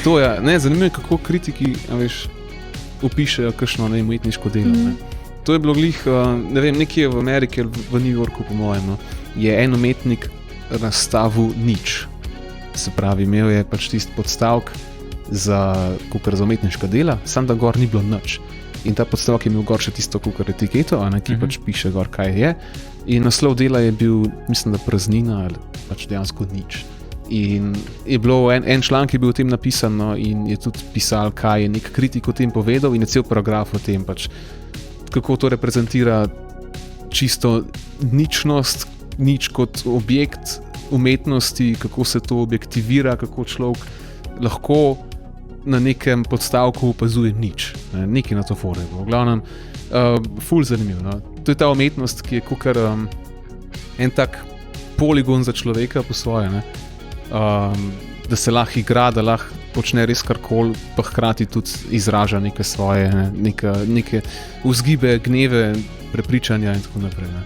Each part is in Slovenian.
To je, zanimivo je, kako kritiki, opišejo kakšno umetniško delo. Ne. To je bilo glih, nekje v Ameriki ali v New Yorku, po mojem, je en umetnik razstavil nič. Se pravi, imel je pač tisti podstavek za umetniška dela, samo da gor ni bilo nič. In ta podstavek je imel gor še tisto etiketo, ki pač piše gor, kaj je. In naslov dela je bil, mislim, da praznina ali pač dejansko nič. In je bilo en članek je bil o tem napisan, in je tudi pisal, kaj je nek kritik o tem povedal, in je cel paragraf o tem, pač, kako to reprezentira čisto ničnost, nič kot objekt umetnosti, kako se to objektivira, kako človek lahko na nekem podstavku opazuje nič. Nekaj na to fore. V glavnem, ful zanimiv. No. To je ta umetnost, ki je kakor en tak poligon za človeka po svoje, ne. Da se lahko igra, da lahko počne res karkoli, pa hkrati tudi izraža neke svoje, neke vzgibe, gneve, prepričanja in tako naprej. Ne.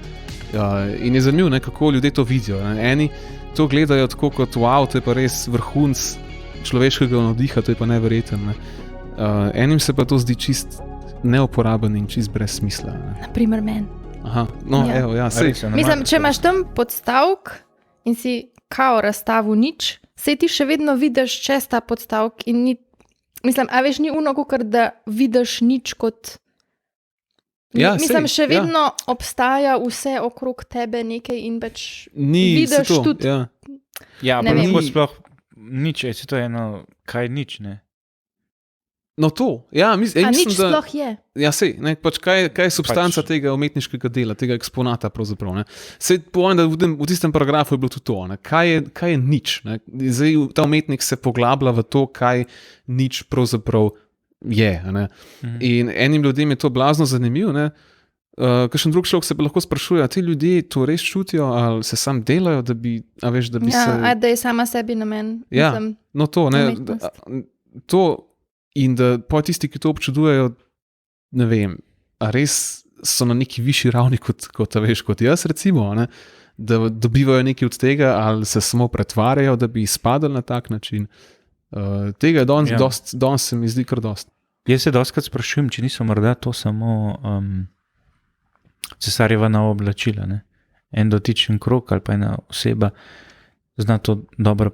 In je zanimivo, kako ljudje to vidijo. Ne. Eni to gledajo tako kot wow, to je pa res vrhunc človeškega navdiha, to je pa neverjeten. Ne. Enim se pa to zdi čist neuporaben in čist brez smisla. Ne. Naprimer meni. Aha, no, Ja. evo, ja, sej. Mislim, če imaš tam podstavek in si kao razstavil nič, sej ti še vedno vidiš čez ta podstavek in ni, mislim, a veš, ni kakor da vidiš nič kot. Ja, Mislim, sej, še vedno obstaja vse okrog tebe nekaj in pač Ni vidiš se to, tudi. ja. Ja, Ne pa vem. lahko sploh nič, se to je eno, kaj nič, ne? No to, ja, A mislim, nič da... sploh je. Ja, sej, ne, pač kaj je substanca Pač- tega umetniškega dela, tega eksponata pravzaprav, ne. Sej povem, da v tistem paragrafu je bilo tudi to, ne. Kaj je nič, ne. Zdaj ta umetnik se poglablja v to, kaj nič pravzaprav je, ne. In enim ljudem je to blazno zanimivo, ne. Kakšen drug človek se pa lahko sprašuje, a ti ljudje to res čutijo, ali se sam delajo, da bi, da bi Ja, se... da je sama sebi namen. Ja. Mislim, No to, ne, umetnost. to in da pa tisti, ki to občudujejo, ne vem, a res so na neki višji ravni kot jaz recimo, ne, da dobivajo nekaj od tega ali se samo pretvarjajo, da bi izpadali na tak način. Tega je danes se mi zdi kar dosti. Jaz se dostikrat sprašujem, če niso morda to samo cesarjeva nova oblačila, ne? En dotičen krog ali pa ena oseba zna to dobro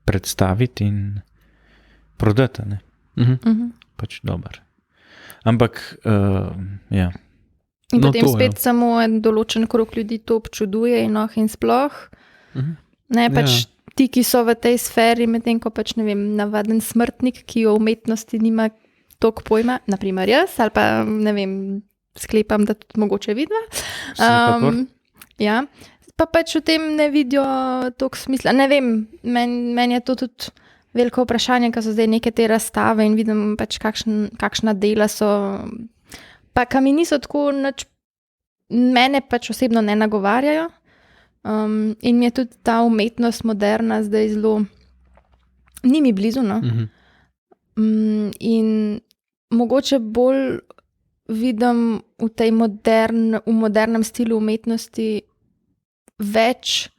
predstaviti in prodati, ne? Pač dober. Ampak, ja. In No, potem to, spet samo en določen krog ljudi to občuduje in sploh. Ne, pač ti, ki so v tej sferi, medtem ko pač, ne vem, navaden smrtnik, ki o umetnosti nima toliko pojma, naprimer jaz, ali pa, ne vem, sklepam, da tudi mogoče vidva. Vsekakor. Ja, pa pač v tem ne vidijo toliko smisla. Ne vem, meni je to tudi veliko vprašanje, ko so zdaj neke te razstave in vidim pač kakšna dela so, pa ka mi niso tako nič, mene pač osebno ne nagovarjajo. In mi je tudi ta umetnost moderna zdaj zelo, ni mi blizu, no. In mogoče bolj vidim v modernem stilu umetnosti več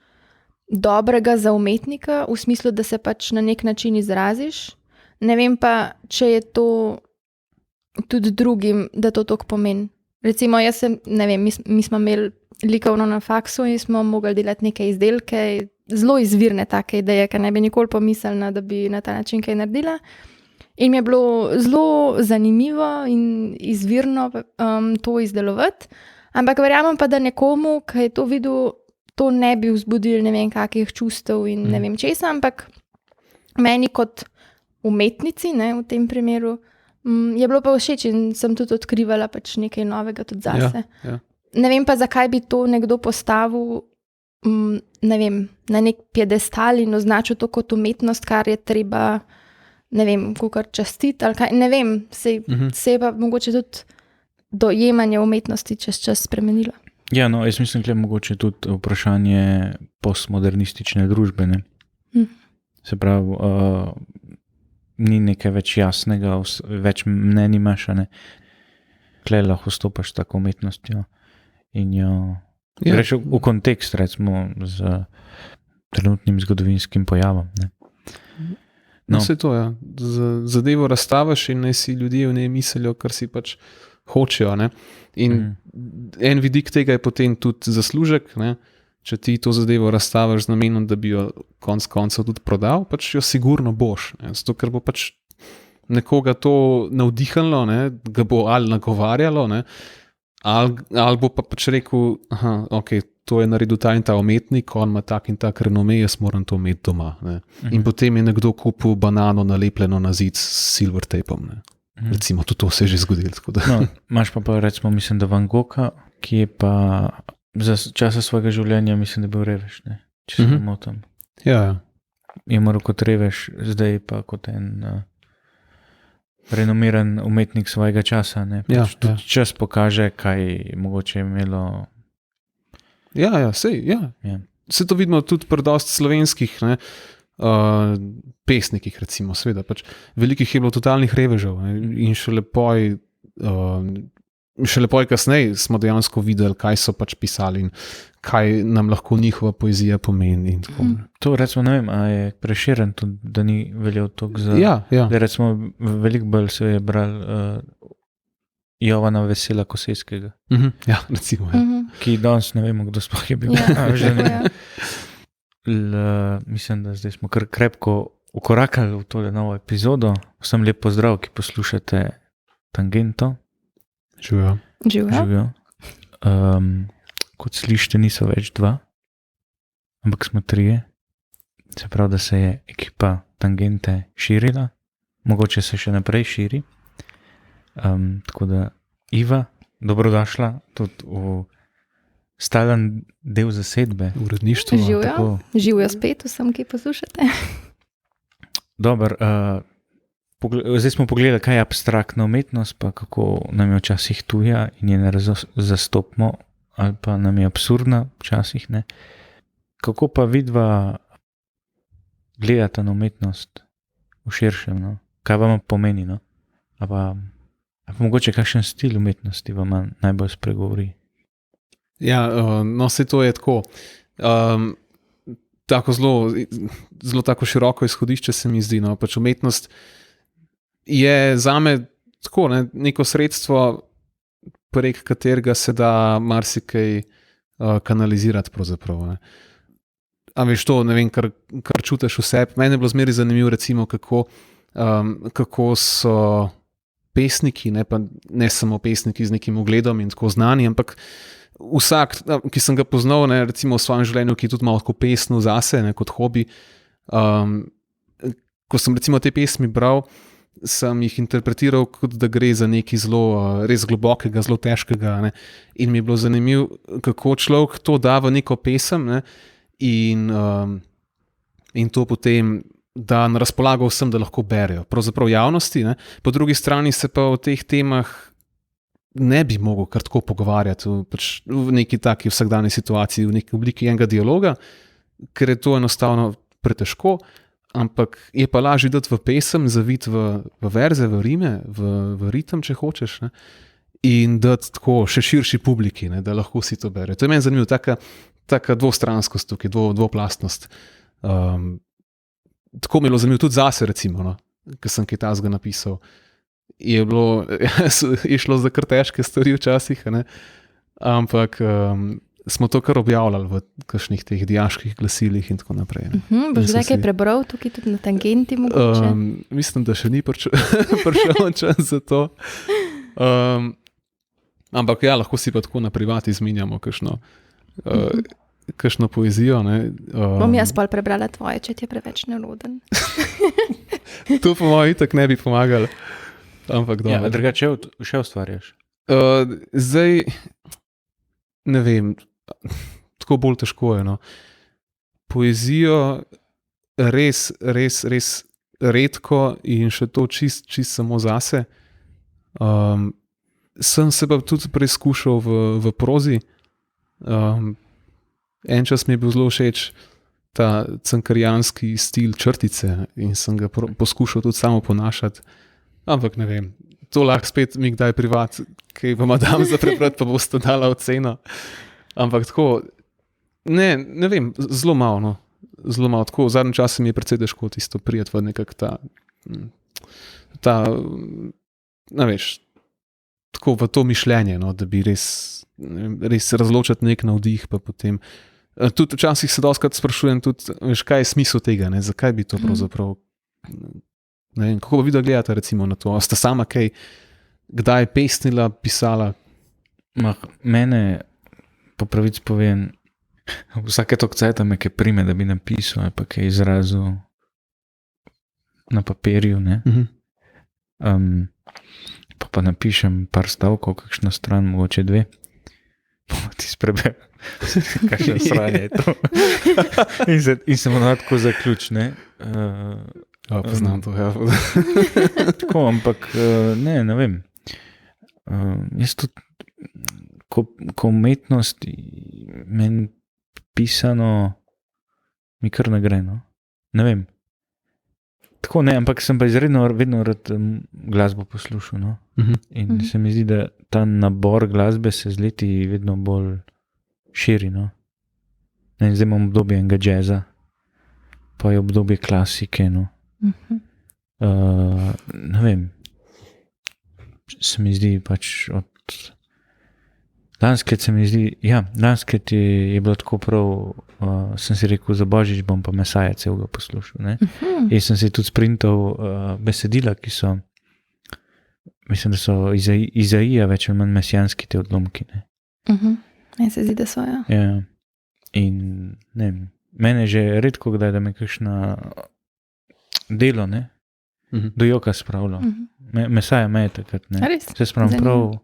dobrega za umetnika, v smislu, da se pač na nek način izraziš. Ne vem pa, če je to tudi drugim, da to toliko pomeni. Recimo, jaz sem, ne vem, mi smo imeli likovno na faksu in smo mogli delati neke izdelke, zelo izvirne take ideje, ker ne bi nikoli pomislila, da bi na ta način kaj naredila. In mi je bilo zelo zanimivo in izvirno to izdelovati, ampak verjamem pa, da nekomu, ki je to videl, to ne bi vzbudil ne vem kakih čustev in ne vem česa, ampak meni kot umetnici, ne, v tem primeru, je bilo pa všeč in sem tudi odkrivala pač nekaj novega tudi zase. Ja. Ne vem pa, zakaj bi to nekdo postavil, ne vem, na nek piedestal in označil to kot umetnost, kar je treba, ne vem, kakor častiti ali kaj, ne vem, se je pa mogoče tudi dojemanje umetnosti čez čas spremenilo. Ja, no, jaz mislim, da je mogoče tudi vprašanje postmodernistične družbe, ne? Se pravi, ni nekaj več jasnega, več mnenj imaš, ne? Tle lahko stopaš tako umetnostjo in jo greš v kontekst, recimo, z trenutnim zgodovinskim pojavom, ne? No, vse to, ja. Zadevo razstaviš in naj si ljudje v njej mislijo, kar si pač hočejo. Ne? In en vidik tega je potem tudi zaslužek. Ne? Če ti to zadevo razstaviš z namenom, da bi jo konec koncev tudi prodal, pač jo sigurno boš. Ne? Zato, ker bo pač nekoga to navdihnilo, ne? Ga bo ali nagovarjalo, ne? Ali bo pa pač rekel, ok, to je naredil ta in ta umetnik, on ima tak in tak renome, jaz moram to imeti doma. Ne? In potem je nekdo kupil banano nalepljeno na zid s silver tapom. Ne? Recimo, tudi to se je že zgodilo. No, imaš pa recimo, mislim, da Van Gogha, ki je pa za časa svojega življenja, mislim, da je bil revež, ne? Če se ne motim. Ja. Je moral kot revež, zdaj pa kot en renomiran umetnik svojega časa. Ne? Pač čas pokaže, kaj mogoče je imelo. Sej. Se to vidimo tudi pri dosti slovenskih pesnikih, recimo, seveda. Pač velikih je bilo totalnih revežev, ne? In šele poj kasneje smo dejansko videli, kaj so pač pisali in kaj nam lahko njihova poezija pomeni. To recimo, ne vem, a je Prešeren tudi, da ni veljal toliko za... Ja. Da recimo veliko bolj se je bral Jovana Vesela Koseskega. Ja, recimo. Ki danes ne vemo, kdo sploh je bil. Mislim, da zdaj smo kar krepko ukorakali v tole novo epizodo. Vsem lep pozdrav, ki poslušate Tangento. Živijo. Kot slišite, niso več 2, ampak smo 3. Se pravi, da se je ekipa Tangente širila, mogoče se še naprej širi. Tako da, Iva, dobrodošla tudi v stalen del zasedbe. Uredništvo. Živijo spet vsem, ki poslušate. Dobro, zdaj smo pogledali, kaj je abstraktna umetnost, pa kako nam je včasih tuja in je ne zastopimo, ali pa nam je absurdna včasih. Ne? Kako pa vidva gledata na umetnost v širšem? No? Kaj vam pomeni? No? A pa mogoče kakšen stil umetnosti vam najbolj spregovori? Ja, se to je tako. Tako zelo tako široko izhodišče se mi zdi. No? Pač umetnost je zame tako, neko sredstvo, prek katerega se da marsikaj kanalizirati pravzaprav. Ne. A veš to, ne vem, kar čutiš v sebi. Mene je bilo zmeraj zanimivo, recimo, kako so pesniki, pa ne samo pesniki z nekim ugledom in tako znani, ampak vsak, ki sem ga poznal, ne, recimo v svojem življenju, ki je tudi malo tako pesnil zase, ne, kot hobi, ko sem recimo te pesmi bral, sem jih interpretiral, kot da gre za nekaj zelo res globokega, zelo težkega. Ne? In mi je bilo zanimivo, kako človek to da v neko pesem, ne? In to potem da na razpolago vsem, da lahko berejo. Pravzaprav javnosti, ne? Po drugi strani se pa o teh temah ne bi mogel kar tako pogovarjati v neki taki vsakdanji situaciji, v neki obliki enega dialoga, ker je to enostavno pretežko. Ampak je pa lažje dati v pesem, zaviti v verze, v rime, v ritem, če hočeš, ne? In dati tako še širši publiki, ne? Da lahko si to bere. To je meni zanimivo, taka dvostranskost tukaj, dvoplastnost. Tako mi je bilo zanimivo tudi zase, recimo, no? Ker sem kaj tazga napisal. Je šlo za kar težke stvari včasih, ne? Ampak smo to kar objavljali v kakšnih teh dijaških glasilih in tako naprej. Boš zdaj kaj prebral tukaj tudi na Tangenti mogoče? Mislim, da še ni prišel čas za to. Ampak ja, lahko si pa tako na privati izmenjamo kakšno poezijo. Ne? Bom jaz pol prebrala tvoje, če ti je preveč neroden. To po mojem itak ne bi pomagalo. Ampak dobro. Ja, drugače še ustvarjaš? Zdaj, ne vem, tako bolj težko je. No. Poezijo res redko in še to čist samo zase. Sem se pa tudi preizkušal v prozi. En čas mi je bil zelo všeč ta cankarjanski stil črtice in sem ga poskušal tudi samo ponašati. Ampak ne vem, to lahko spet mi kdaj privat, kaj vam dam za prebrati, pa boste dala oceno. Ampak tako, ne vem, zelo malo. No. zelo malo tako. V zadnjem času mi je precej težko tisto prijeti v nekak tako v to mišljenje, no, da bi res razločiti nek navdih, pa potem. Tudi včasih se dostikrat sprašujem, kaj je smisel tega, ne, zakaj bi to pravzaprav, ne vem, kako pa vi da gledate recimo na to, ste sama kaj, kdaj pesnila, pisala? Mene, po pravici povem, vsake toliko cajta me kaj prime, da bi napisal, ali pa kaj izrazil na papirju, ne. Pa napišem par stavkov, kakšno stran, mogoče 2. Ti sprebem, kakšno sranje je to. In se mu tako zaključ, ne. Poznam to, ja. Tako, ampak ne vem. Jaz tudi, ko umetnost meni pisano, mi kar ne gre, no. Ne vem. Tako ne, ampak sem pa izredno vedno rad glasbo poslušal, no. In se mi zdi, da ta nabor glasbe se z leti vedno bolj širi, no. Ne, zdaj imam obdobje enega džeza, pa je obdobje klasike, no. Ne vem, se mi zdi pač od lanskrat se mi zdi, lanskrat je bilo tako prav, sem si rekel, za Božič bom pa Mesaja celega poslušal, ne. In sem si tudi sprintal besedila, ki so, mislim, da so Izaija več ali manj mesijanski te odlomki, ne. Meni se zdi, da so, ja. Ja. In ne vem, mene že redko kdaj, da me kakšna delo, ne, do joka spravilo. Mesaja me je takrat, ne. Res? Se spravim prav,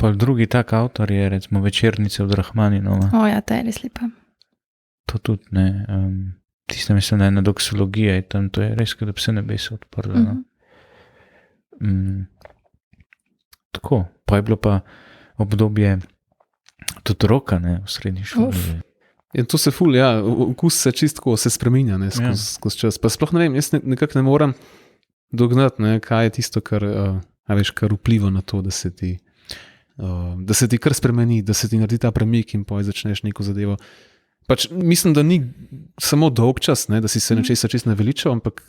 pa drugi tak avtor je, recimo, Večernice od Rahmaninova. Ja, ta je res lepa. To tudi, ne, tista mislim, da je ena doksologija in tam, to je res, da bi se nebesa odprlo, no. Tako, pa je bilo pa obdobje tudi roka, ne, v srednji šoli. In to se ful, ja, okus se čistko se spreminja, ne, skozi čas. Pa sploh ne vem, jaz nekako ne moram dognati, ne, kaj je tisto, kar vpliva na to, da se ti kar spremeni, da se ti naredi ta premik in potem začneš neko zadevo. Pač mislim, da ni samo dolg čas, ne, da si se nečesa čisto naveličal, ampak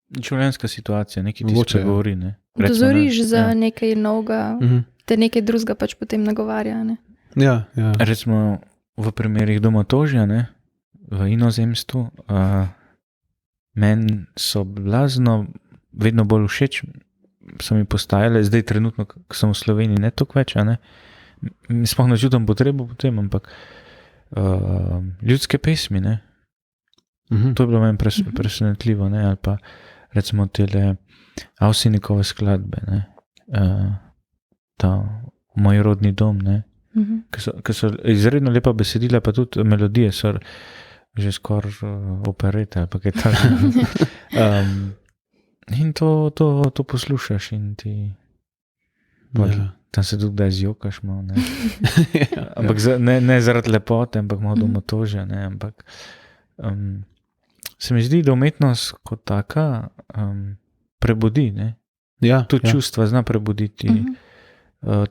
življenjska situacija, nekaj ti spregovori, ne. Dozoriš za nekaj novega, te nekaj drugega pač potem nagovarja, ne. Ja. Recimo v primerih domotožja, ne, v inozemstvu, meni so blazno vedno bolj všeč, so mi postajale, zdaj trenutno, ko sem v Sloveniji, ne toliko več, ne, sploh ne čutim potrebo po tem, ampak ljudske pesmi, ne. To je bilo meni presenetljivo, ne, ali pa recimo tele Avsenikove skladbe, ne, ta Moj rodni dom, ne, ki so izredno lepa besedila, pa tudi melodije so že skoraj operete ali pa kaj takega. In to poslušaš in ti tam se tudi da zjokaš malo, ne. Ampak ne zaradi lepote, ampak malo domotožja, ne, ampak se mi zdi, da umetnost kot taka prebudi, ne. Tudi čustva zna prebuditi,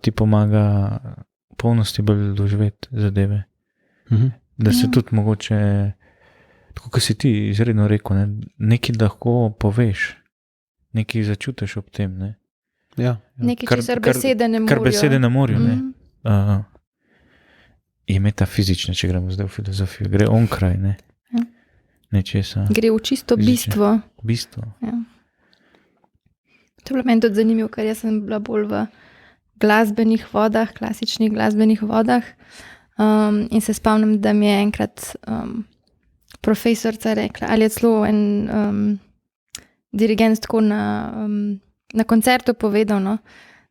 ti pomaga v polnosti bolj doživeti zadeve. Da se tudi mogoče, tako kot si ti izredno rekel, ne, nekaj lahko poveš, nekaj začutiš ob tem, ne. Nekaj, česar besede ne morijo. Kar besede ne morijo, ne. Je metafizično, če gremo zdaj v filozofijo, gre onkraj, ne. Nečesa. Gre v čisto bistvo. Ja. To je bilo meni tudi zanimivo, ker jaz sem bila bolj v glasbenih vodah, klasičnih glasbenih vodah, in se spomnim, da mi je enkrat profesorca rekla, ali je celo en dirigent tako na koncertu povedal, no,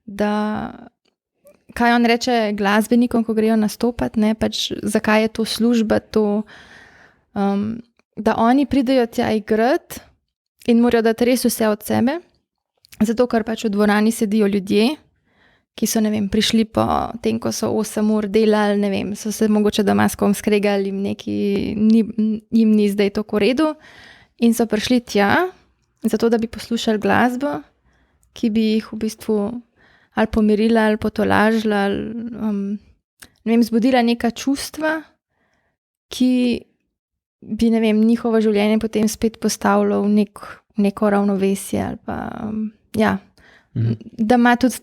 da kaj on reče glasbenikom, ko grejo nastopati, ne, pač zakaj je to služba, da oni pridejo tja igrati in morajo dati res vse od sebe, zato ker pač v dvorani sedijo ljudje, ki so, ne vem, prišli po tem, ko so 8 ur delali, ne vem, so se mogoče doma s kom skregali, jim ni zdaj to v redu in so prišli tja, zato da bi poslušali glasbo, ki bi jih v bistvu ali pomirila, ali potolažila, ali, ne vem, zbudila neka čustva, ki bi, ne vem, njihovo življenje potem spet postavilo v neko ravnovesje ali pa, ja, da ima tudi,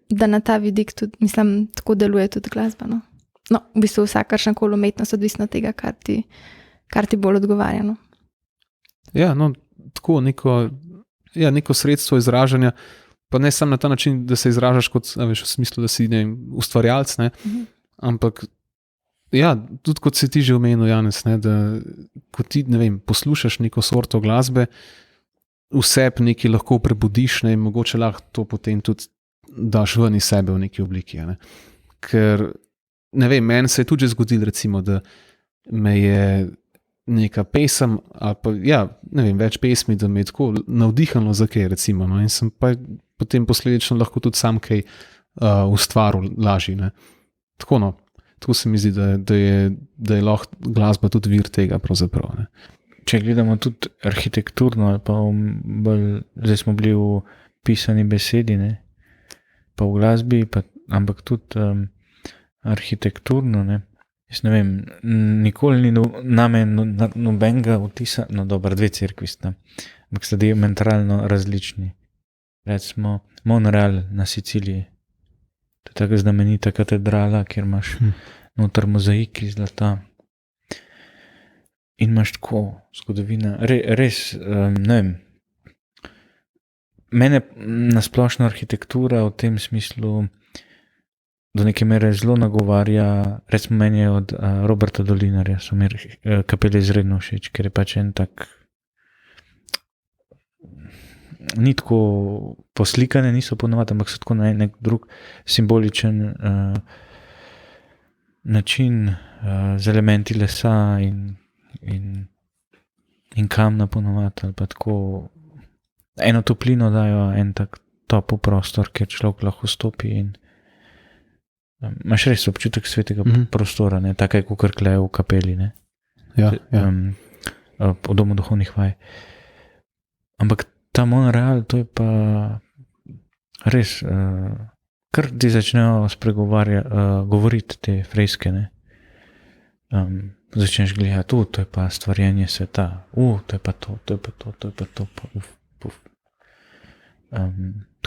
da na ta vidik tudi, mislim, tako deluje tudi glasba, no. No, v bistvu vsakršna koli umetnost, odvisno od tega, kar ti bolj odgovarja, no. Ja, no, tako neko sredstvo izražanja, pa ne samo na ta način, da se izražaš kot, veš, v smislu, da si, ne vem, ustvarjalec, ne, ampak ja, tudi kot si ti že omenil, Janez, ne, da ko ti, ne vem, poslušaš neko sorto glasbe, vseb nekaj lahko prebudiš, ne, mogoče lahko to potem tudi daš ven iz sebe v neki obliki, ne. Ker, ne vem, meni se je tudi že zgodilo, recimo, da me je neka pesem, ali pa, ja, ne vem, več pesmi, da me je tako navdihnilo za kaj, recimo, no, in sem pa potem posledično lahko tudi sam kaj ustvaril lažje, ne. Tako, no, tako se mi zdi, da je lahko glasba tudi vir tega pravzaprav, ne. Če gledamo tudi arhitekturno, ali pa zdaj smo bili v pisani besedi, ne, pa v glasbi, ampak tudi arhitekturno, ne. Jaz ne vem, nikoli ni name nobenega vtisa, no dobro, 2 cerkvi sta, ampak sta diametralno različni. Recimo Monreal na Siciliji, to je taka znamenita katedrala, kjer imaš noter mozaik iz zlata. In imaš tako zgodovina, res, ne vem, mene nasplošno arhitektura v tem smislu do neke mere zelo nagovarja, recimo meni je od Roberta Dolinarja, so mi kapele izredno všeč, ker je pač en tak, ni tako poslikane, niso ponovadi, ampak so tako na nek drug simboličen način z elementi lesa in kamna ponovadi, ali pa tako eno toplino dajo, en tak topel prostor, kjer človek lahko stopi in imaš res občutek svetega prostora, ne, tako je kakor tule v kapeli, ne. Ja. V domu duhovnih vaj. Ampak ta Monreal, to je pa res, kar ti začnejo govoriti te freske, ne. Začneš gledati, to je pa stvarjenje sveta, to je pa to, to je pa to, to je pa to, puf.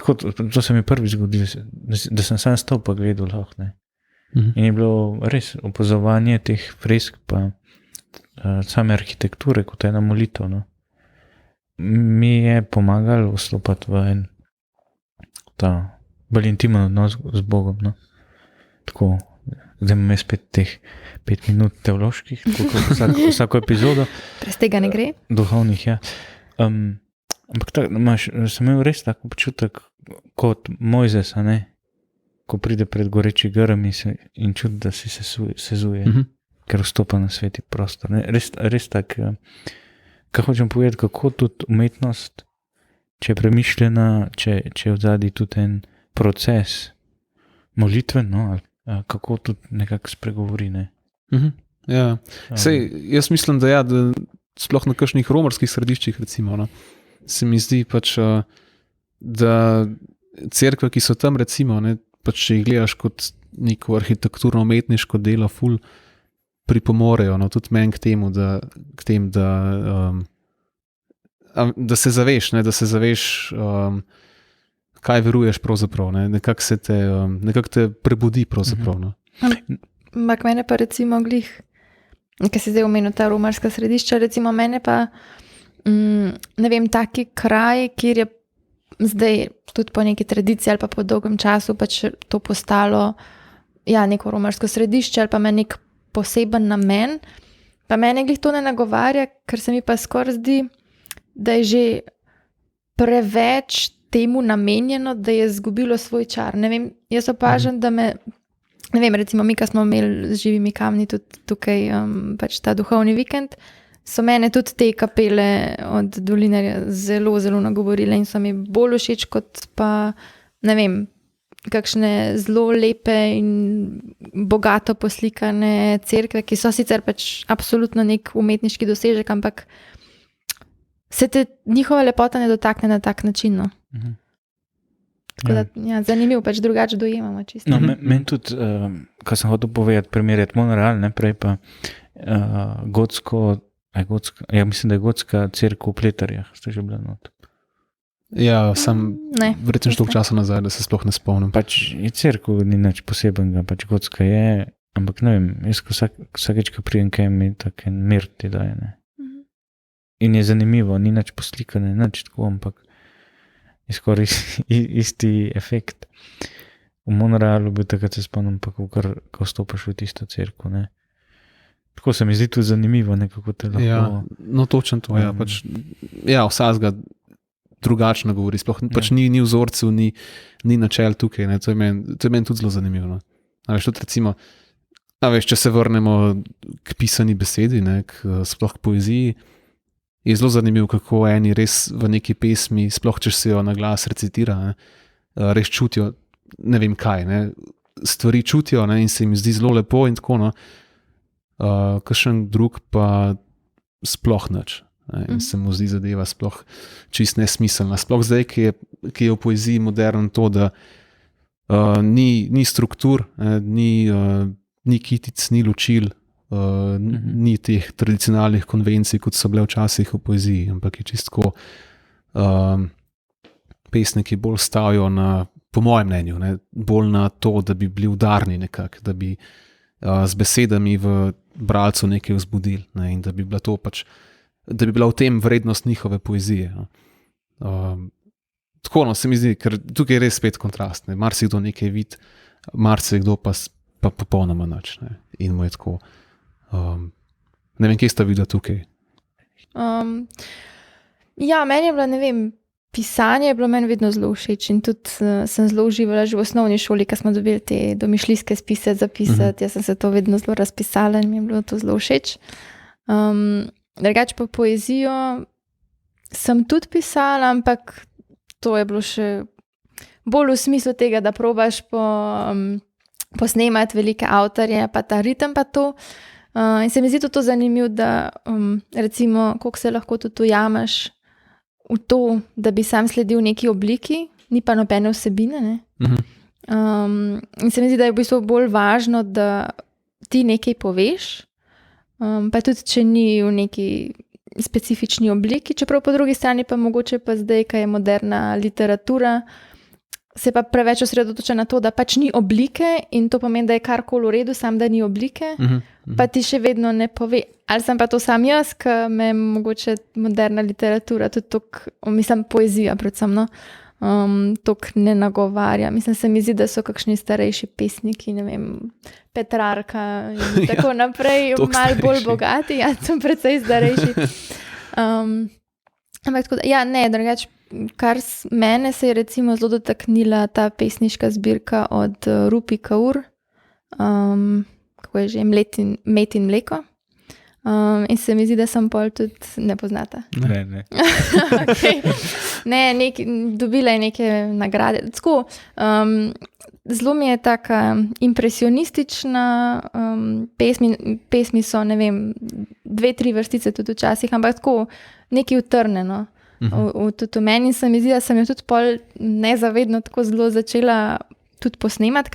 Tako, to se mi prvi zgodilo, da sem sam stal pa gledal lahko, ne. In je bilo res opazovanje teh fresk pa same arhitekture kot ena molitev, no. Mi je pomagalo vstopati v en ta bolj intimen odnos z Bogom, no. Tako, zdaj imam spet teh 5 minut teoloških, vsako epizodo. Brez tega ne gre? Duhovnih, ja. Ampak sem imel res tak občutek kot Mojzes, a ne, ko pride pred goreči grm in čuti, da si sezuje, ker vstopa na sveti prostor. Ne? Res tak, kaj hočem povedati, kako tudi umetnost, če je premišljena, če je odzadaj tudi en proces molitven, no, kako tudi nekako spregovori, ne. Ja, sej, jaz mislim, da sploh na kakšnih romarskih središčih, recimo, no, se mi zdi pač, da cerkve, ki so tam, recimo, ne, pač če jih gledaš kot neko arhitekturno umetniško delo, ful pripomorejo, no, tudi meni k temu, da se zaveš, ne, kaj veruješ pravzaprav, ne, nekako te prebudi pravzaprav, no. Ampak mene pa recimo glih, kaj si zdaj omenil ta romarska središča, recimo mene pa ne vem, taki kraj, kjer je zdaj tudi po neki tradiciji ali pa po dolgem času pač to postalo neko romarsko središče ali pa ima nek poseben namen, pa mene glih to ne nagovarja, ker se mi pa skoraj zdi, da je že preveč temu namenjeno, da je izgubilo svoj čar. Ne vem, jaz opažam, da me, ne vem, recimo mi, ko smo imeli z živimi kamni tudi tukaj pač ta duhovni vikend, so mene tudi te kapele od Dolinarja zelo, zelo nagovorile in so mi bolj všeč kot pa, ne vem, kakšne zelo lepe in bogato poslikane cerkve, ki so sicer pač absolutno nek umetniški dosežek, ampak se te njihova lepota ne dotakne na tak način, no. Tako da, zanimivo, pač drugače dojemamo čisto. No, meni tudi, ko sem hotel povedati, primerjati Monreal, ne, prej pa gotsko Mislim, da je gotska cerkev v Pleterjah, ste že bili not. Ja, sem Ne, verjetno že toliko časa nazaj, da se sploh ne spomnim. Pač je cerkev, ni nič posebenega, pač gotska je, ampak ne vem, jaz vsakeč, ko prijem kaj, mi tak en mir ti daje, ne. In je zanimivo, ni nič poslikane, nič tako, ampak je skoraj isti efekt. V Monrealu bi takrat se spomnim, pa ko stopaš v tisto cerkev, ne. Tako se mi zdi tudi zanimivo, nekako te lahko... Ja, no točno to, ja, pač, ja, vsazga drugačno govori, sploh pač ni vzorcev, ni načel tukaj, ne, to je meni tudi zelo zanimivo, no. A veš, tudi recimo, če se vrnemo k pisani besedi, ne, sploh k poeziji, je zelo zanimivo, kako eni res v neki pesmi, sploh če se jo na glas recitira, ne, res čutijo, ne vem kaj, ne, stvari čutijo, ne, in se jim zdi zelo lepo in tako, no. Kakšen drug pa sploh nič. In se mu zdi zadeva sploh čist nesmiselna. Sploh zdaj, ki je v poeziji modern to, da ni struktur, ni kitic, ni ločil, ni teh tradicionalnih konvencij, kot so bile včasih v poeziji, ampak je čistko pesniki bolj stavijo na, po mojem mnenju, ne, bolj na to, da bi bili udarni nekako, da bi z besedami v bralcu nekaj vzbudili, ne, in da bi bila to pač, da bi bila v tem vrednost njihove poezije. No. Tako, no, se mi zdi, ker tukaj je res spet kontrast, ne, marsikdo nekaj vidi, marsikdo pa popolnoma nič, ne, in mu je tako, ne vem, kje sta videla tukaj? Ja, meni je bilo, ne vem, pisanje je bilo meni vedno zelo všeč in tudi sem zelo uživala že v osnovni šoli, ko smo dobili te domišljijske spise zapisati, jaz sem se to vedno zelo razpisala in mi je bilo to zelo všeč. Drugače pa poezijo sem tudi pisala, ampak to je bilo še bolj v smislu tega, da probaš posnemati velike avtorje, pa ta ritem pa to. In se mi zdi to zanimivo, da recimo, koliko se lahko tudi ujameš v to, da bi sam sledil neki obliki, ni pa nobene vsebine, ne. In se mi zdi, da je v bistvu bolj važno, da ti nekaj poveš, pa tudi, če ni v neki specifični obliki, čeprav po drugi strani pa mogoče pa zdaj, ko je moderna literatura, se pa preveč osredotoča na to, da pač ni oblike in to pomeni, da je karkoli v redu, sam da ni oblike, pa ti še vedno ne pove. Ali sem pa to sam jaz, ki me mogoče moderna literatura tudi toliko, mislim poezija predvsem, no, toliko ne nagovarja. Mislim, se mi zdi, da so kakšni starejši pesniki, ne vem, Petrarka in tako naprej, malo bolj bogati, ja, sem precej starejši. Ampak tako da, ja, ne, drugače, kar mene se je recimo zelo dotaknila ta pesniška zbirka od Rupi Kaur, kako je že, Med in mleko. In se mi zdi, da sem pol tudi ne poznata. Ne. Okay. Ne, dobila je neke nagrade. Tako, zelo mi je taka impresionistična pesmi so, ne vem, 2-3 vrstice tudi včasih, ampak tako nekaj utrnjeno. Tudi v meni se mi zdi, da sem jo tudi pol nezavedno tako zelo začela tudi posnemati,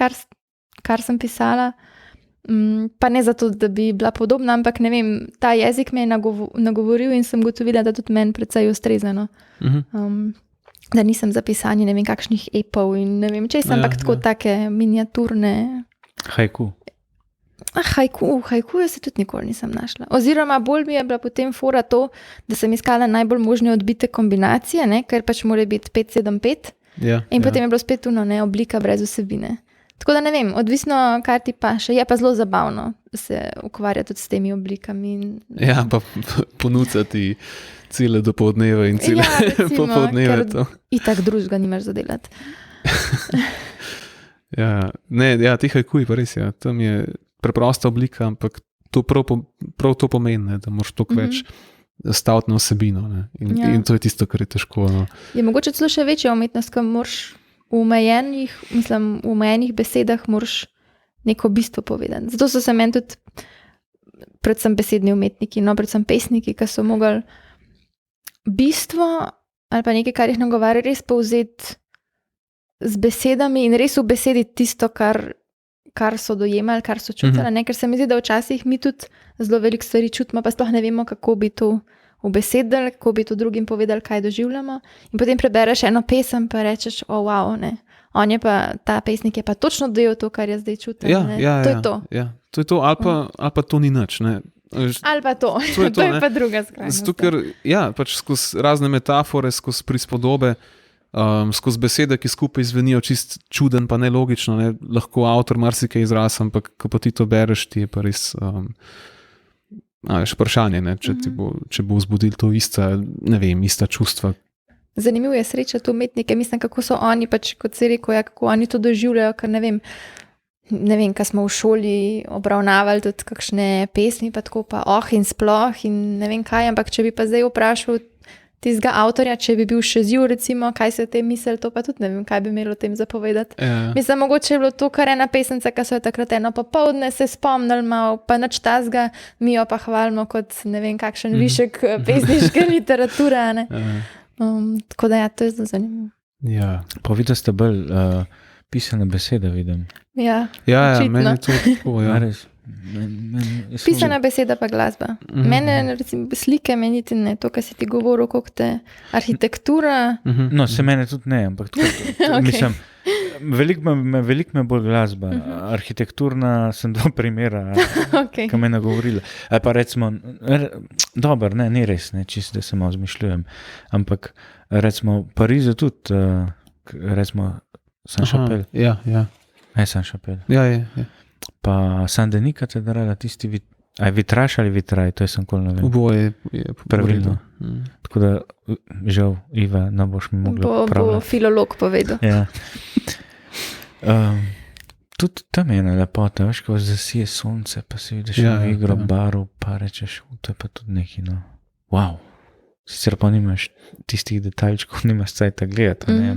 kar sem pisala. Pa ne zato, da bi bila podobna, ampak ne vem, ta jezik me je nagovoril in sem gotovila, da tudi meni precej ustrezano. Da nisem za pisanje, ne vem, kakšnih epov in ne vem, če sem ampak tako take miniaturne. Haiku. Haiku se tudi nikoli nisem našla. Oziroma bolj mi je bila potem fora to, da sem iskala najbolj možne odbite kombinacije, ne, ker pač mora biti 5-7-5 in potem je bilo spet ne, oblika brez vsebine. Tako da ne vem, odvisno, kar ti paše, je pa zelo zabavno se ukvarjati tudi s temi oblikami. Ja, pa ponuditi cele dopoldneve in cele popoldneve. Ker itak drugega nimaš za delati. Ja, ti haikuji pa res, ja, tam je preprosta oblika, ampak to prav to pomeni, da moraš toliko več staviti na vsebino. Ne? In to je tisto, kar je težko. No. Je mogoče celo še večja umetnost, ko moraš v omejenih besedah moraš neko bistvo povedati. Zato so se meni tudi predvsem besedni umetniki, no, predvsem pesniki, ki so mogli bistvo ali pa nekaj, kar jih nagovarja, res povzeti z besedami in res v besedi tisto, kar kar so dojemali, kar so čutili, ker se mi zdi, da včasih mi tudi zelo veliko stvari čutimo, pa sploh ne vemo, kako bi to ubesedili, kako bi to drugim povedali, kaj doživljamo. In potem prebereš eno pesem, pa rečeš, wow, ne. On je pa, ta pesnik je pa točno dojel to, kar je zdaj čutil. To je to. Ja. To je to, ali pa to ni nič, ne. Ali pa to je pa druga skrajnost. Zato, ker pač skozi razne metafore, skozi prispodobe, skozi besede, ki skupaj zvenijo čist čuden, pa nelogično, ne, lahko avtor marsikaj izraz, ampak ko pa ti to bereš, ti je pa res vprašanje, ne, če bo vzbudil to ista čustva. Zanimivo je srečati umetnike, mislim, kako so oni, pač, kot si rekel, kako oni to doživljajo, ker ne vem, kaj smo v šoli obravnavali tudi kakšne pesmi, pa tako pa in sploh in ne vem kaj, ampak če bi pa zdaj vprašal tistega avtorja, če bi bil še živ, recimo, kaj se o tem misli, to pa tudi ne vem, kaj bi imel o tem zapovedati. Mislim, mogoče je bilo to kar ena pesenca, ki so jo takrat eno popoldne se spomnili malo, pa nič tazga, mi jo pa hvalimo kot ne vem kakšen višek pesniške literature, ne. Tako da to je zelo zanimivo. Ja, pa vidim, da ste bolj pisane besede, vidim. Ja, meni je to tako, Res. Pisana beseda pa glasba. Mene, recimo, slike meni ti ne, to, kar si ti govoril, koliko te arhitektura. No, se mene tudi ne, ampak tako, mislim, veliko me bolj glasba. Arhitekturna sem dva primera, ki me nagovorila. Pa recimo, dober, ne, ni res, ne, čisto, da se malo zmišljujem, ampak recimo v Parizu tudi, recimo Saint-Chapelle. Ja. Saint-Chapelle. Ja. Pa Saint-Denis katedrala, tisti vitraž ali vitraj, to je sem kol, ne vem. Oboje je pravilno. Tako da, žal, Iva, ne boš mi mogla pravljati. Bo filolog povedal. Ja. Tudi tam je ena lepota, veš, ko zasije sonce, pa si vidiš igro barv, pa rečeš, to je pa tudi neki, no. Wow. Sicer pa nimaš tistih detaljčkov, nimaš cajta gledati, ne.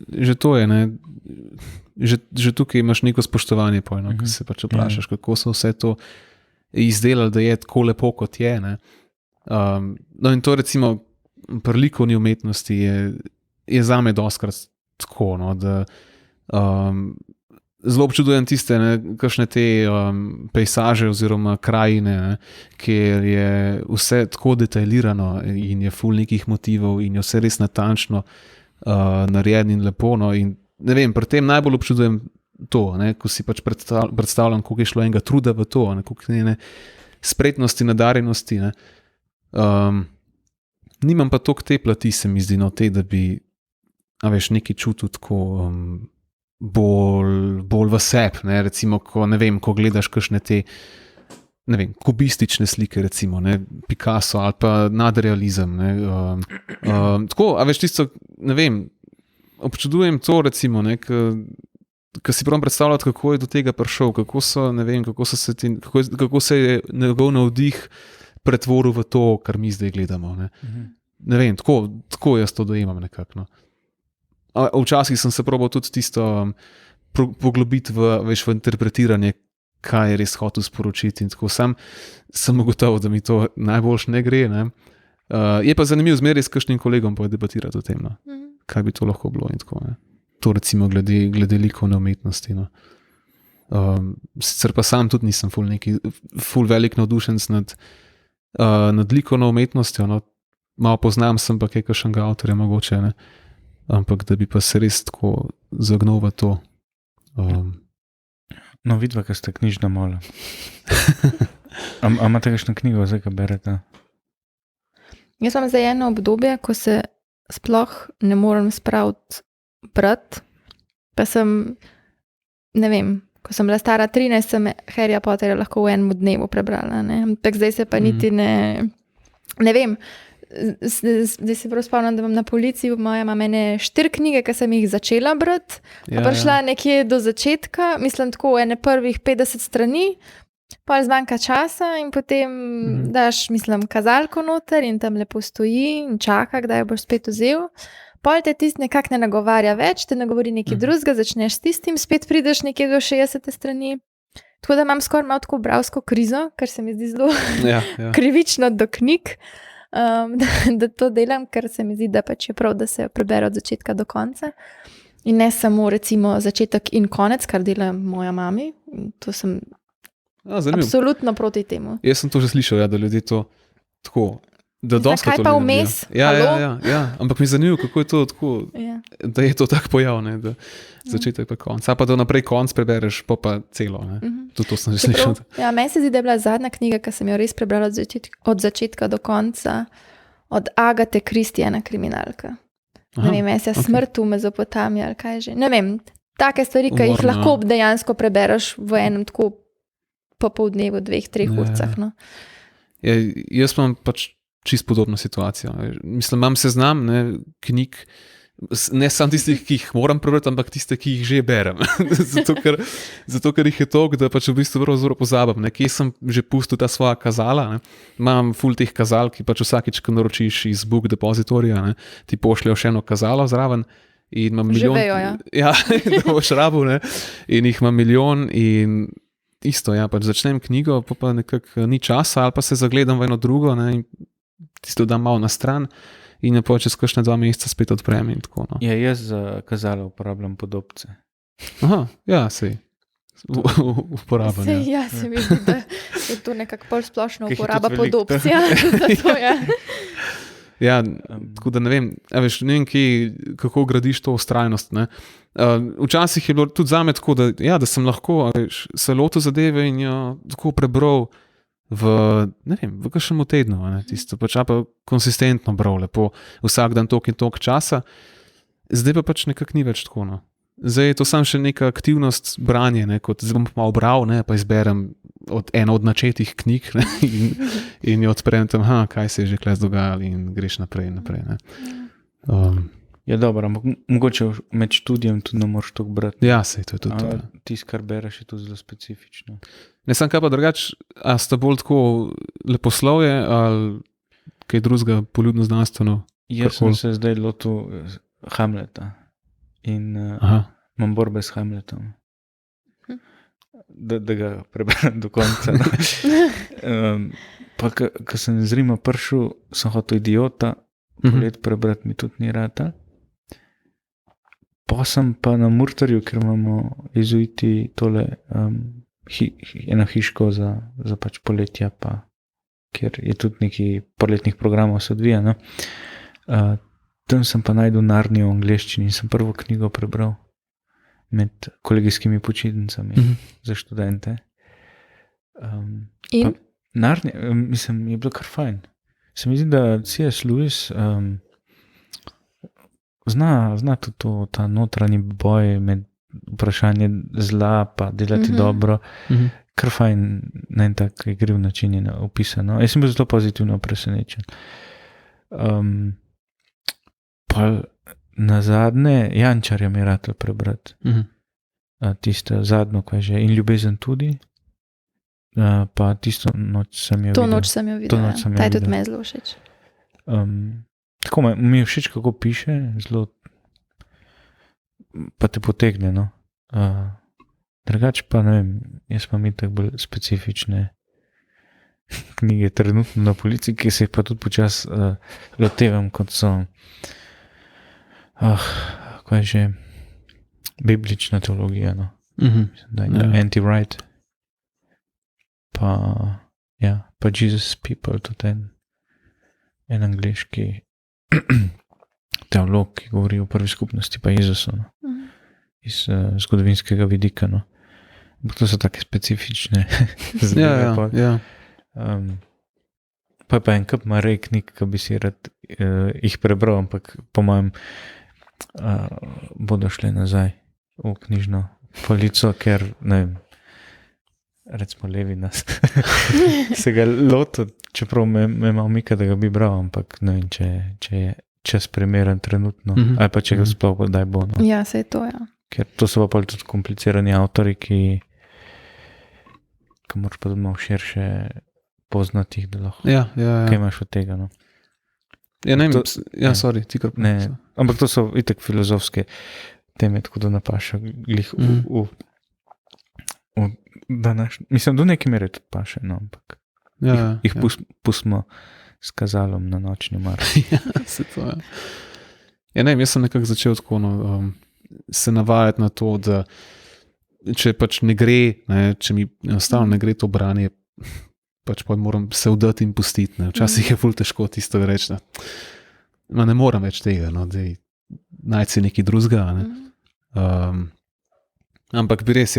Že to je, ne. Že tukaj imaš neko spoštovanje, ko se pač vprašaš, kako so vse to izdelali, da je tako lepo, kot je. Ne? No in to recimo pri likovni umetnosti je zame dostkrat tako, no, da zelo občudujem tiste, kakšne te pejsaže oziroma krajine, ne, kjer je vse tako detaljirano in je ful nekih motivov in je vse res natančno narejeno in lepo, no, in ne vem, pri tem najbolj občudujem to, ne, ko si pač predstavljam, koliko je šlo enega truda v to, ne, koliko njene spretnosti, nadarjenosti. Ne. Nimam pa toliko te plati, se mi zdi, no, te, da bi nekaj čutil tako bolj v sebi, ne, recimo, ko gledaš kakšne te, ne vem, kubistične slike, recimo, ne, Picasso ali pa nadrealizem, ne, tako, tisto, ne vem, občudujem to, recimo, ko si pravim predstavljati, kako je do tega prišel, kako se je njegov navdih pretvoril v to, kar mi zdaj gledamo. Ne vem, tako jaz to dojemam nekako. No. Včasih sem se probal tudi tisto poglobiti v interpretiranje, kaj je res hotel sporočiti in tako sem ugotovil, da mi to najboljš ne gre. Ne. Je pa zanimivo zmeraj s kakšnim kolegom debatirati o tem. No. Kaj bi to lahko bilo in tako. Ne. To recimo glede likovne umetnosti. No. Sicer pa sam tudi nisem ful velik navdušenc nad likovno umetnostjo. No. Malo poznam sem pa kakšnega avtorja mogoče, ne. Ampak da bi pa se res tako zagnal v to. No, vidva, kaj ste knjižna mola. A imate kakšno knjigo, zdaj, kaj berete? Jaz sem zdaj eno obdobje, ko se sploh ne morem spraviti brati, pa sem, ne vem, ko sem bila stara 13, sem Harryja Potterja lahko v enem dnevu prebrala, ne, ampak zdaj se pa niti ne vem, zdaj se prav spomnim, da imam na polici, moja ima mene 4 knjige, ki sem jih začela brati, pa prišla nekje do začetka, mislim tako ene prvih 50 strani, pa zmanjka časa in potem daš, mislim, kazalko noter in tam lepo stoji in čaka, kdaj boš spet vzel. Pol te tisti nekako ne nagovarja več, te nagovori nekaj drugega, začneš s tistim, spet prideš nekje do 60 strani. Tako da imam skoraj malo tako bralsko krizo, kar se mi zdi zelo krivično do knjig, da to delam, ker se mi zdi, da pač je prav, da se jo prebere od začetka do konca. In ne samo recimo začetek in konec, kar dela moja mami. To sem absolutno proti temu. Jaz sem to že slišal, da ljudje to tako, da dosti kaj pa vmes? Ja, ampak mi je zanimivo, kako je to tako, da je to tak pojav, ne, da začetek pa konc. Pa da naprej konc prebereš, pa celo. To sem že slišal. Ja, meni se zdi, da je bila zadnja knjiga, ki sem jo res prebrala od začetka do konca, od Agate Christie, ena kriminalka. Ne vem, Smrt v Mezopotamiji ali kaj že. Ne vem, take stvari, ki jih lahko dejansko prebereš v enem tako popoldnevu, 2-3 urcah. No. Ja, jaz imam pač čisto podobno situacijo. Mislim, imam seznam knjig, ne samo tistih, ki jih moram prebrati, ampak tiste, ki jih že berem. zato, ker jih je toliko, da pač v bistvu zelo pozabim. Kje sem že pustil ta svoja kazala. Ne. Imam ful teh kazal, ki pač vsakič, ko naročiš iz Book Depositorija, ti pošljajo še eno kazalo zraven. In imam milijon. Že vejo, ja. Da boš rabil, ne. In jih imam milijon in isto, ja, pač začnem knjigo, pa nekako ni časa, ali pa se zagledam v eno drugo, ne, in tisto dam malo na stran in jo čez kakšne 2 meseca spet odprem in tako. No. Ja, jaz za kazala uporabljam podobce. Aha, ja, sej. Uporabljam. Sej, ja, se mi zdi, da je to nekako bolj splošna uporaba podobcija. Zato, ja. Ja, tako da ne vem, ne vem kako gradiš to vztrajnost. Včasih je bilo tudi zame tako, da sem lahko se lotil zadeve in jo tako prebral v kakšnem tednu. Tisto pač pa konsistentno bral, lepo, vsak dan toliko in toliko časa. Zdaj pa pač nekako ni več tako. No. Zdaj je to samo še neka aktivnost branje, kot zdaj bom malo bral, pa izberem eno od načetih knjig in jo odprem tam, kaj se je že kles dogajalo in greš naprej. Ja, dobro, ampak mogoče med študijem tudi ne moreš toliko brati. Ja, sej, to je tudi to. Tisto, kar bereš, je tudi zelo specifično. Ne sem kaj pa drugače, a sta bolj tako leposlovje ali kaj drugega poljudno znanstveno? Jaz sem se zdaj lotil Hamleta in imam borbe s Hamletom. Da ga preberem do konca. Pa, ko sem iz Rima prišel, sem hotel Idiota, polet prebrati mi tudi ni rata. Pa sem pa na Murterju, ker imamo jezuiti tole eno hiško za pač poletja, pa ker je tudi neki poletnih programov se odvija. No? Tam sem pa najdel Narnijo v angleščini in sem prvo knjigo prebral med kolegijskimi počitnicami za študente. In? Narnija, mislim, je bilo kar fajn. Se mi zdi, da C.S. Lewis zna tudi ta notranji boj med vprašanje zla pa delati dobro. Kar fajn na en tak igriv način je opisano. Jaz sem bil zelo pozitivno presenečen. Pa na zadnje Jančarja mi je rad prebrati. Tisto zadnjo, kaj že, In ljubezen tudi. Pa tisto noč sem jo videl. To noč sem jo videl, ta je tudi me zelo všeč. Tako mi je všeč, kako piše, zelo pa te potegne, no. Drugače pa, ne vem, jaz pa mi tako bolj specifične knjige trenutno na policiji, ki se jih pa tudi počas lotevam, kot so kaj že biblična teologija, no. Anti-Wright. Pa Jesus People, tudi en angleški teolog, ki govori o prvi skupnosti, pa Jezusu, no. Iz zgodovinskega vidika. No. To so take specifične zadeve. Ja. Pa en kup Marej knjig, ki bi si rad jih prebral, ampak po mojem bodo šli nazaj v knjižno polico, ker ne vem, recimo Levinas se ga lotil, čeprav me malo mika, da ga bi bral, ampak ne vem, če je čas primeren trenutno, ali pa če ga sploh kdaj bo. No. Ja, sej to, ja. Ker to so pa tudi komplicirani avtori, ki moraš pa tudi malo širše poznati jih, da lahko. Ja. Kaj imaš od tega, no? Ja, ne vem, sorry, ti kar ne, ampak to so itak filozofske teme, tako da napaša glih v današnji, mislim, do neke mere tudi paše, no, ampak jih pustimo s kazalom na nočni mar. Ja, se to je. Ja, ne vem, jaz sem nekako začel tako, no, se navajati na to, da če pač ne gre, ne, če mi enostavno ne gre to branje, pač pa moram se vdati in pustiti. Ne. Včasih je ful težko tisto reči, ne morem več tega, no, da najti si nekaj drugega. Ne. Ampak bi res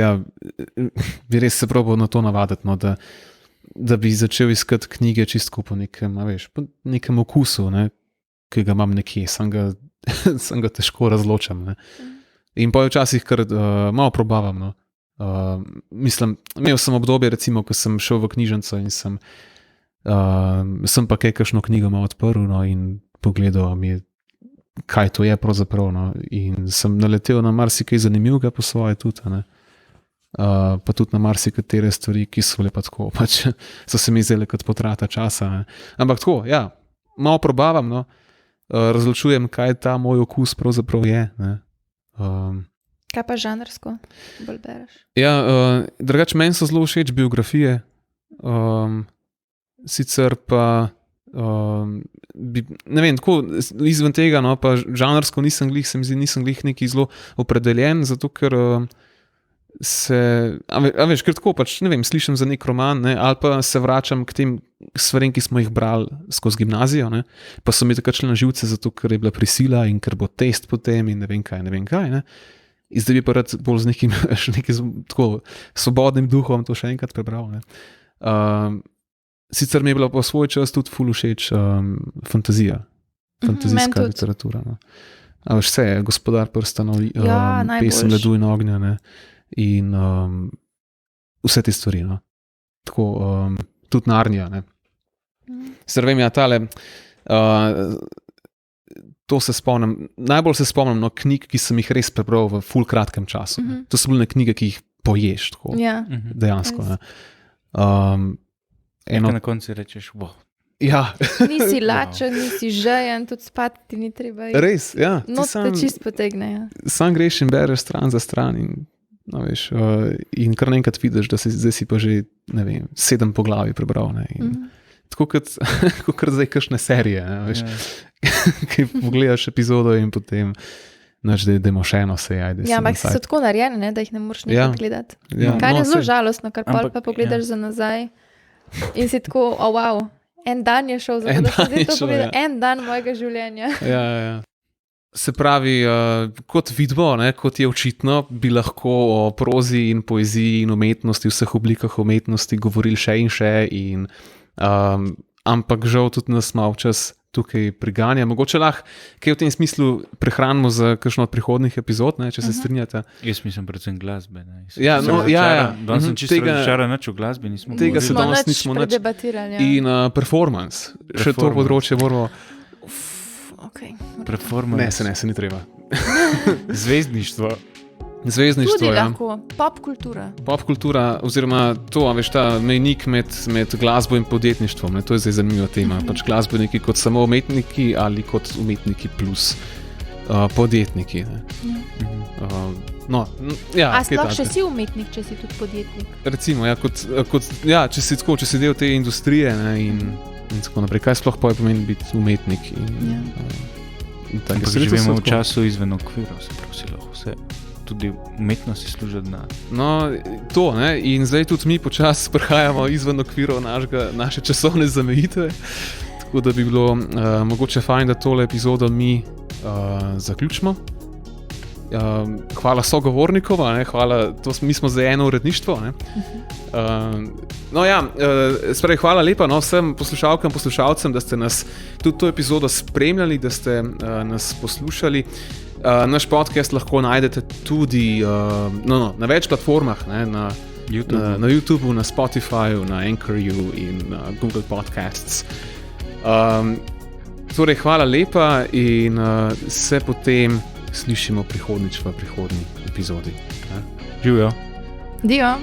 se probal na to navaditi, no, da bi začel iskati knjige čisto po nekem, po nekem okusu, ne, ki ga imam nekje, sem ga težko razločam. Ne. In pa včasih kar malo probavam. No. Mislim, imel sem obdobje, recimo, ko sem šel v knjižnico in sem pa kakšno knjigo malo odprl, no, in pogledal mi je, kaj to je pravzaprav. No. In sem naletel na marsikaj zanimivega po svoje tudi. Ne. Pa tudi na marsikatere stvari, ki so bile pa tako, pač so se mi zdele kot potrata časa. Ne. Ampak tako, ja, malo probavam, no. Razločujem, kaj ta moj okus pravzaprav je. Ne. Kaj pa žanrsko bolj bereš? Ja, drugače meni so zelo všeč biografije, sicer pa ne vem, tako izven tega, no, pa žanrsko nisem glih neki zelo opredeljen, zato ker veš, ker tako pač, ne vem, slišim za nek roman, ne, ali pa se vračam k tem stvarem, ki smo jih brali skozi gimnazijo, ne, pa so mi takrat šli na živce, zato ker je bila prisila in ker bo test potem in ne vem kaj. Ne. In zdaj bi pa rad bolj z nekim tako svobodnim duhom to še enkrat prebral. Ne. Sicer mi je bila po svoj čas tudi ful všeč fantazijska literatura. No. A veš, vse je, Gospodar prstanov, Pesem ledu in ognja, ne. In vse te stvari. No. Tako, tudi Narnija. Ne. Sicer vem, ja, tale to se spomnim, najbolj se spomnim no, knjig, ki sem jih res prebral v ful kratkem času. To so bile knjige, ki jih poješ tako, dejansko. Ne. Na koncu rečeš, wow. Ja. Nisi lačen, nisi žejen, tudi spati ti ni treba. Res, ja. Not te čist potegne. Ja. Sam greš in bereš stran za stran in, no, veš, in kar naenkrat vidiš, da zdaj si pa že, ne vem, 7 poglavij prebral. Ne, in tako kot zdaj kakšne serije, ne, veš. Ki pogledaš epizodo in potem da idemo še eno se ajde. Ja, ampak so tako narejene, ne, da jih ne moreš nekaj gledati. Ja. Kar je zelo žalostno, kar pa pogledaš za nazaj in si tako, wow, en dan je šel, zato da sem zdaj to pogledal, en dan mojega življenja. Ja. Se pravi, kot vidimo, ne, kot je očitno, bi lahko o prozi in poeziji in umetnosti, vseh oblikah umetnosti govorili še in ampak žal tudi nas malo čas tukaj priganja. Mogoče lahko kaj v tem smislu prehranimo za kakšno od prihodnih epizod, ne, če se strinjate. Jaz mislim predvsem glasbe. Ne. Danes sem čisto razočaran, o glasbi nismo govorili. Tega se danes nismo predebatirali. In performance. Še to področje moramo... Okay. Performance. Ne, se ni treba. Zvezdništvo, tudi ja. Lahko, pop kultura, oziroma to, veš, ta mejnik med glasbo in podjetništvom, ne, to je zdaj zanimiva tema. Pač glasbeniki kot samo umetniki ali kot umetniki plus podjetniki. Ne. A sploh še si umetnik, če si tudi podjetnik? Recimo, če si del te industrije, ne, in tako naprej. Kaj sploh pomeni biti umetnik? Ampak živimo v času izven okvira, se pravi, lahko vse. Tudi umetnosti služi denar. No, to, ne, in zdaj tudi mi počasi prihajamo izven okvirov naše časovne zamejitve, tako da bi bilo mogoče fajn, da tole epizodo mi zaključimo. Hvala sogovornikova, ne, hvala, mi smo zdaj eno uredništvo. Ne. Hvala lepa vsem poslušalkam, poslušalcem, da ste nas tudi to epizodo spremljali, da ste nas poslušali. Naš podcast lahko najdete tudi na več platformah, ne, na YouTubeu, na Spotifyju, na Anchorju in na Google Podcasts. Torej, hvala lepa in se potem slišimo prihodnič v prihodnji epizodi. Živijo. Dio.